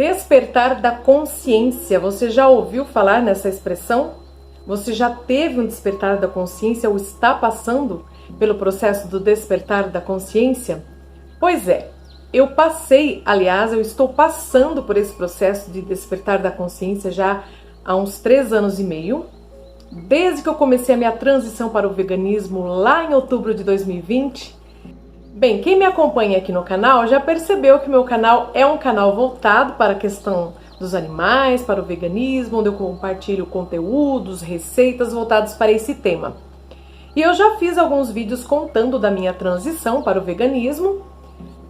Despertar da consciência. Você já ouviu falar nessa expressão? Você já teve um despertar da consciência ou está passando pelo processo do despertar da consciência? Pois é, eu estou passando por esse processo de despertar da consciência já há uns 3 anos e meio, desde que eu comecei a minha transição para o veganismo lá em outubro de 2020. Bem, quem me acompanha aqui no canal já percebeu que meu canal é um canal voltado para a questão dos animais, para o veganismo, onde eu compartilho conteúdos, receitas voltados para esse tema. E eu já fiz alguns vídeos contando da minha transição para o veganismo,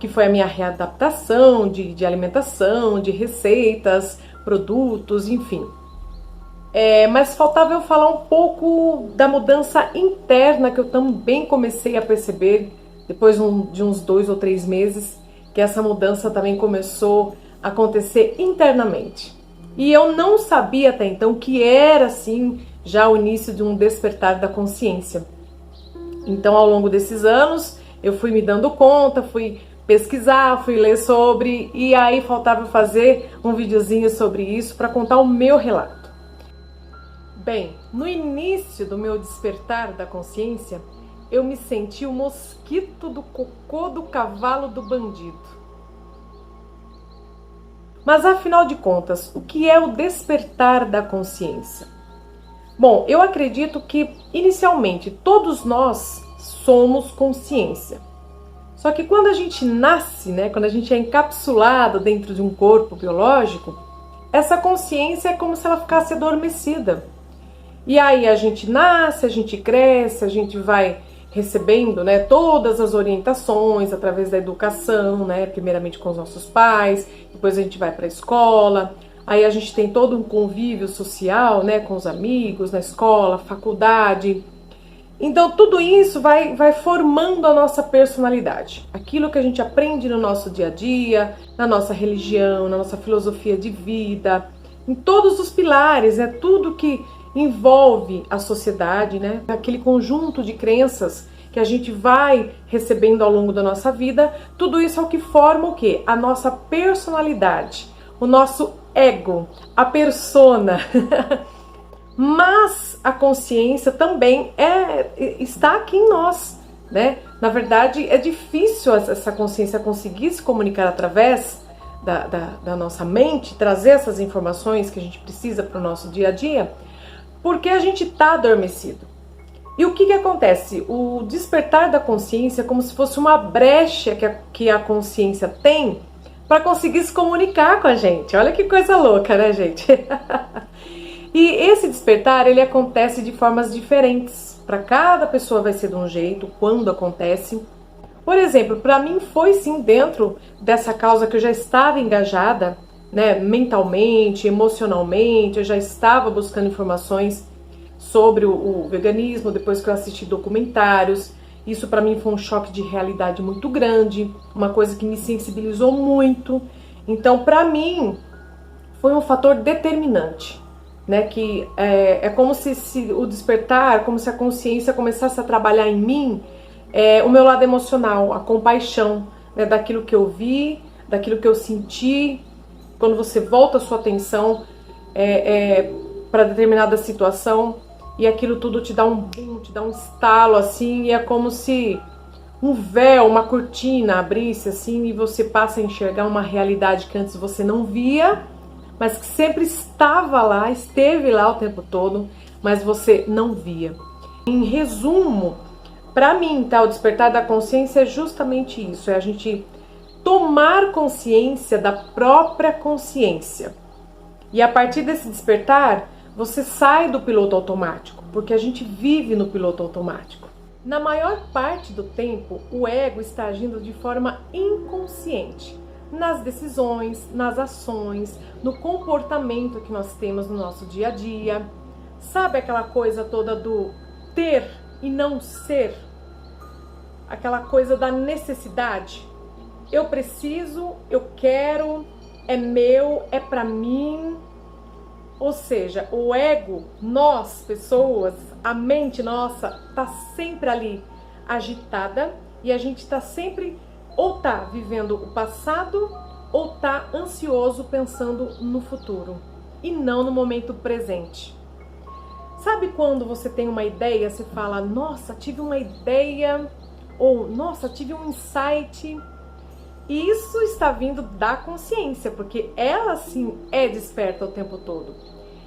que foi a minha readaptação de alimentação, de receitas, produtos, enfim. Mas faltava eu falar um pouco da mudança interna que eu também comecei a perceber depois de uns 2 ou 3 meses, que essa mudança também começou a acontecer internamente. E eu não sabia até então que era, assim, já o início de um despertar da consciência. Então, ao longo desses anos, eu fui me dando conta, fui pesquisar, fui ler sobre, e aí faltava fazer um videozinho sobre isso para contar o meu relato. Bem, no início do meu despertar da consciência, eu me senti o mosquito do cocô do cavalo do bandido. Mas afinal de contas, o que é o despertar da consciência? Bom, eu acredito que inicialmente todos nós somos consciência. Só que quando a gente nasce, quando a gente é encapsulado dentro de um corpo biológico, essa consciência é como se ela ficasse adormecida. E aí a gente nasce, a gente cresce, a gente vai recebendo todas as orientações através da educação, primeiramente com os nossos pais, depois a gente vai para a escola, aí a gente tem todo um convívio social com os amigos, na escola, faculdade. Então tudo isso vai formando a nossa personalidade, aquilo que a gente aprende no nosso dia a dia, na nossa religião, na nossa filosofia de vida, em todos os pilares, tudo que envolve a sociedade, aquele conjunto de crenças que a gente vai recebendo ao longo da nossa vida, tudo isso é o que forma o quê? A nossa personalidade, o nosso ego, a persona. Mas a consciência também está aqui em nós, Na verdade, é difícil essa consciência conseguir se comunicar através da nossa mente, trazer essas informações que a gente precisa para o nosso dia a dia, porque a gente está adormecido. E o que acontece? O despertar da consciência é como se fosse uma brecha que a consciência tem para conseguir se comunicar com a gente. Olha que coisa louca, gente? E esse despertar, ele acontece de formas diferentes. Para cada pessoa vai ser de um jeito, quando acontece. Por exemplo, para mim foi sim dentro dessa causa que eu já estava engajada, mentalmente, emocionalmente, eu já estava buscando informações sobre o veganismo, depois que eu assisti documentários. Isso para mim foi um choque de realidade muito grande, uma coisa que me sensibilizou muito. Então, para mim, foi um fator determinante, que é como se o despertar, como se a consciência começasse a trabalhar em mim, o meu lado emocional, a compaixão, daquilo que eu vi, daquilo que eu senti. Quando você volta a sua atenção para determinada situação e aquilo tudo te dá um boom, te dá um estalo assim, e é como se um véu, uma cortina abrisse assim e você passa a enxergar uma realidade que antes você não via, mas que sempre estava lá, esteve lá o tempo todo, mas você não via. Em resumo, para mim, o despertar da consciência é justamente isso, é a gente tomar consciência da própria consciência. E a partir desse despertar, você sai do piloto automático, porque a gente vive no piloto automático. Na maior parte do tempo, o ego está agindo de forma inconsciente, nas decisões, nas ações, no comportamento que nós temos no nosso dia a dia. Sabe aquela coisa toda do ter e não ser? Aquela coisa da necessidade? Eu preciso, eu quero, é meu, é pra mim. Ou seja, o ego, nós, pessoas, a mente nossa, tá sempre ali agitada e a gente tá sempre ou tá vivendo o passado ou tá ansioso pensando no futuro e não no momento presente? Sabe quando você tem uma ideia, você fala, nossa, tive uma ideia, ou nossa, tive um insight. E isso está vindo da consciência, porque ela sim é desperta o tempo todo.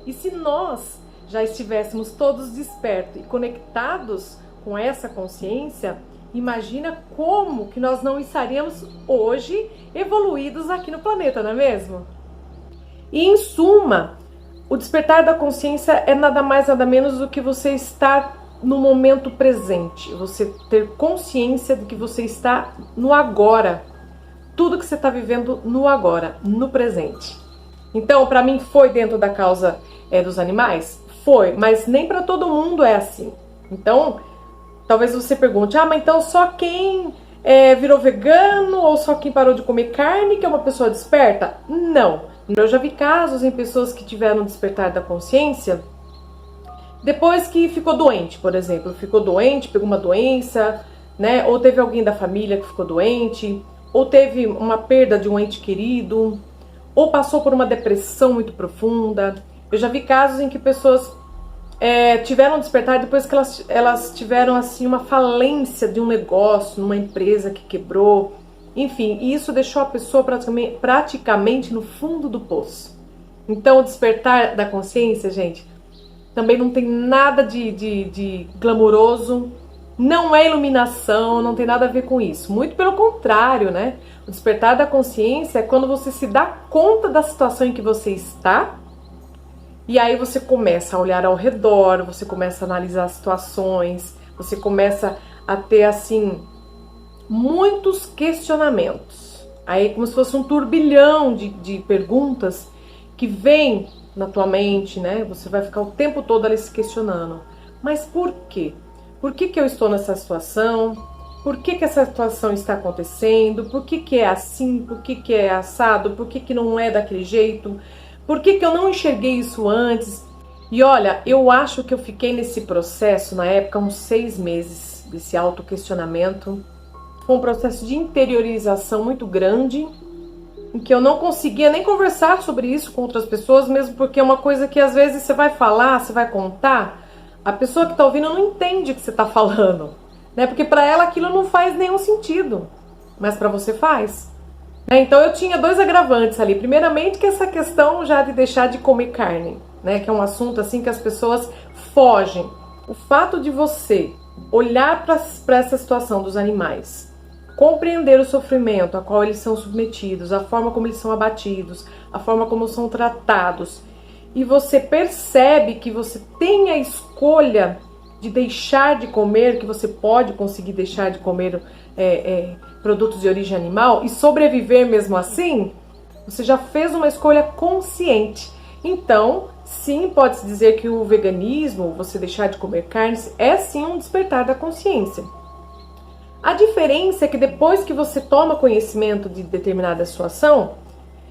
E se nós já estivéssemos todos despertos e conectados com essa consciência, imagina como que nós não estaríamos hoje evoluídos aqui no planeta, não é mesmo? E em suma, o despertar da consciência é nada mais nada menos do que você estar no momento presente, você ter consciência de que você está no agora, tudo que você está vivendo no agora, no presente. Então, para mim foi dentro da causa dos animais? Foi, mas nem para todo mundo é assim. Então, talvez você pergunte, mas então só quem virou vegano ou só quem parou de comer carne que é uma pessoa desperta? Não. Eu já vi casos em pessoas que tiveram despertar da consciência depois que ficou doente, por exemplo. Ficou doente, pegou uma doença, né? Ou teve alguém da família que ficou doente, ou teve uma perda de um ente querido, ou passou por uma depressão muito profunda. Eu já vi casos em que pessoas tiveram despertar depois que elas tiveram assim uma falência de um negócio, numa empresa que quebrou. Enfim, e isso deixou a pessoa praticamente no fundo do poço. Então, o despertar da consciência, gente, também não tem nada de glamouroso, não é iluminação, não tem nada a ver com isso. Muito pelo contrário, né? O despertar da consciência é quando você se dá conta da situação em que você está, e aí você começa a olhar ao redor, você começa a analisar situações, você começa a ter, assim, muitos questionamentos. Aí como se fosse um turbilhão de perguntas que vem na tua mente, né? Você vai ficar o tempo todo ali se questionando. Mas por quê? Por que eu estou nessa situação? Por que essa situação está acontecendo? Por que é assim? Por que é assado? Por que não é daquele jeito? Por que eu não enxerguei isso antes? E olha, eu acho que eu fiquei nesse processo, na época, uns 6 meses, desse autoquestionamento. Foi um processo de interiorização muito grande, em que eu não conseguia nem conversar sobre isso com outras pessoas, mesmo porque é uma coisa que às vezes você vai falar, você vai contar, a pessoa que está ouvindo não entende o que você está falando, né? Porque para ela aquilo não faz nenhum sentido, mas para você faz. Então eu tinha 2 agravantes ali. Primeiramente que essa questão já de deixar de comer carne, né? Que é um assunto assim que as pessoas fogem. O fato de você olhar para essa situação dos animais, compreender o sofrimento a qual eles são submetidos, a forma como eles são abatidos, a forma como são tratados, e você percebe que você tem a escolha de deixar de comer, que você pode conseguir deixar de comer produtos de origem animal e sobreviver mesmo assim, você já fez uma escolha consciente. Então, sim, pode-se dizer que o veganismo, você deixar de comer carnes, é sim um despertar da consciência. A diferença é que depois que você toma conhecimento de determinada situação,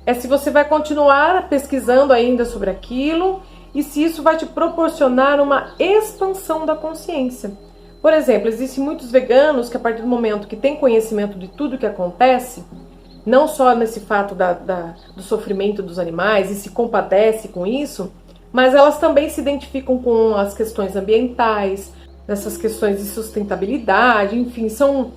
é se você vai continuar pesquisando ainda sobre aquilo e se isso vai te proporcionar uma expansão da consciência. Por exemplo, existem muitos veganos que a partir do momento que têm conhecimento de tudo que acontece, não só nesse fato do sofrimento dos animais e se compadece com isso, mas elas também se identificam com as questões ambientais, nessas questões de sustentabilidade, enfim, são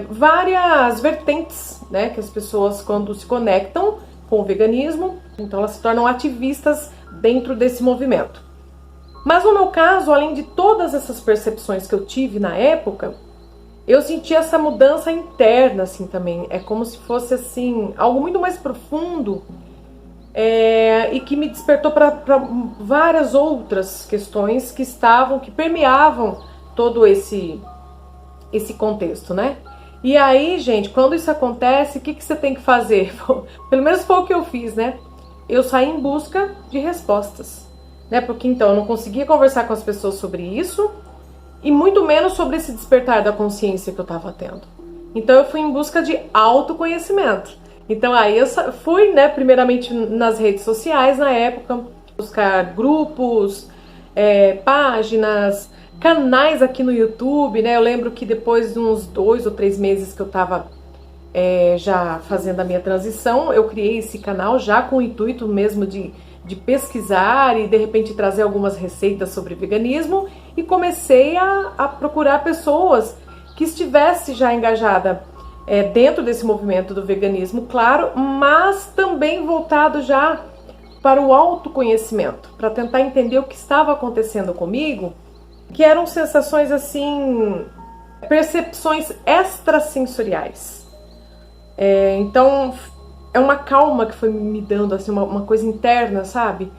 várias vertentes, né, que as pessoas quando se conectam com o veganismo, então elas se tornam ativistas dentro desse movimento. Mas no meu caso, além de todas essas percepções que eu tive na época, eu senti essa mudança interna, assim, também. É como se fosse, assim, algo muito mais profundo e que me despertou para várias outras questões que permeavam todo esse contexto, né? E aí, gente, quando isso acontece, o que você tem que fazer? Pelo menos foi o que eu fiz, né? Eu saí em busca de respostas, né? Porque então eu não conseguia conversar com as pessoas sobre isso e muito menos sobre esse despertar da consciência que eu estava tendo. Então eu fui em busca de autoconhecimento. Então aí eu fui, né, primeiramente nas redes sociais na época, buscar grupos, páginas, canais aqui no YouTube, né? Eu lembro que depois de uns 2 ou 3 meses que eu estava já fazendo a minha transição, eu criei esse canal já com o intuito mesmo de pesquisar e de repente trazer algumas receitas sobre veganismo, e comecei a procurar pessoas que estivesse já engajada dentro desse movimento do veganismo, claro, mas também voltado já para o autoconhecimento, para tentar entender o que estava acontecendo comigo, que eram sensações assim, percepções extrasensoriais. Então é uma calma que foi me dando, assim, uma coisa interna, sabe?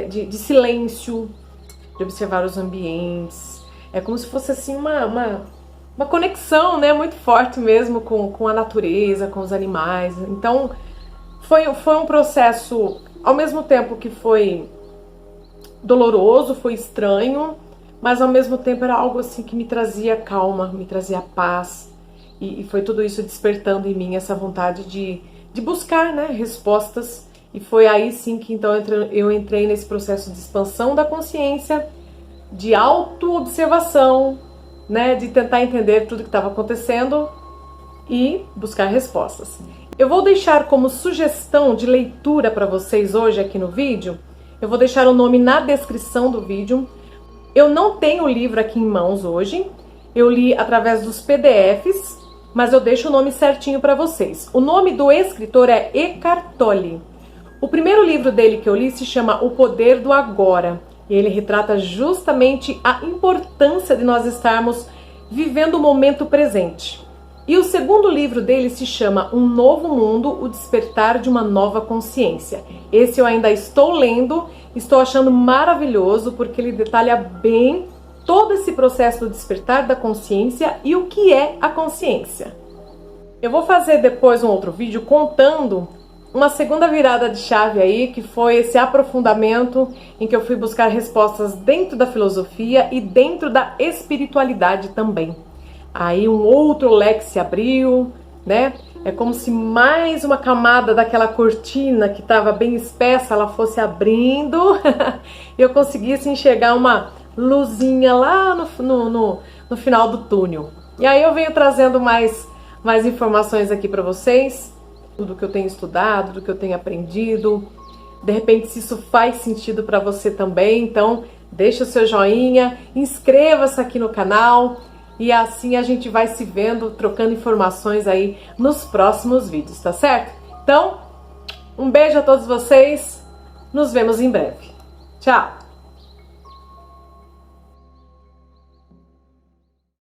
De silêncio, de observar os ambientes. É como se fosse assim uma conexão, né, muito forte mesmo com a natureza, com os animais. Então foi um processo, ao mesmo tempo que foi doloroso, foi estranho, mas ao mesmo tempo era algo assim que me trazia calma, me trazia paz. E foi tudo isso despertando em mim essa vontade de buscar, né, respostas. E foi aí sim que então eu entrei nesse processo de expansão da consciência, de auto-observação, né, de tentar entender tudo que estava acontecendo e buscar respostas. Eu vou deixar como sugestão de leitura para vocês hoje aqui no vídeo, eu vou deixar o nome na descrição do vídeo. Eu não tenho o livro aqui em mãos hoje, eu li através dos PDFs, mas eu deixo o nome certinho para vocês. O nome do escritor é Eckhart Tolle. O primeiro livro dele que eu li se chama O Poder do Agora, e ele retrata justamente a importância de nós estarmos vivendo o momento presente. E o segundo livro dele se chama Um Novo Mundo, o Despertar de uma Nova Consciência. Esse eu ainda estou lendo, estou achando maravilhoso, porque ele detalha bem todo esse processo do despertar da consciência e o que é a consciência. Eu vou fazer depois um outro vídeo contando uma segunda virada de chave aí, que foi esse aprofundamento em que eu fui buscar respostas dentro da filosofia e dentro da espiritualidade também. Aí um outro leque se abriu, né? É como se mais uma camada daquela cortina que estava bem espessa, ela fosse abrindo e eu conseguisse enxergar uma luzinha lá no final do túnel. E aí eu venho trazendo mais informações aqui para vocês, tudo que eu tenho estudado, do que eu tenho aprendido. De repente, se isso faz sentido para você também, então deixa o seu joinha, inscreva-se aqui no canal e assim a gente vai se vendo, trocando informações aí nos próximos vídeos, tá certo? Então, um beijo a todos vocês, nos vemos em breve. Tchau!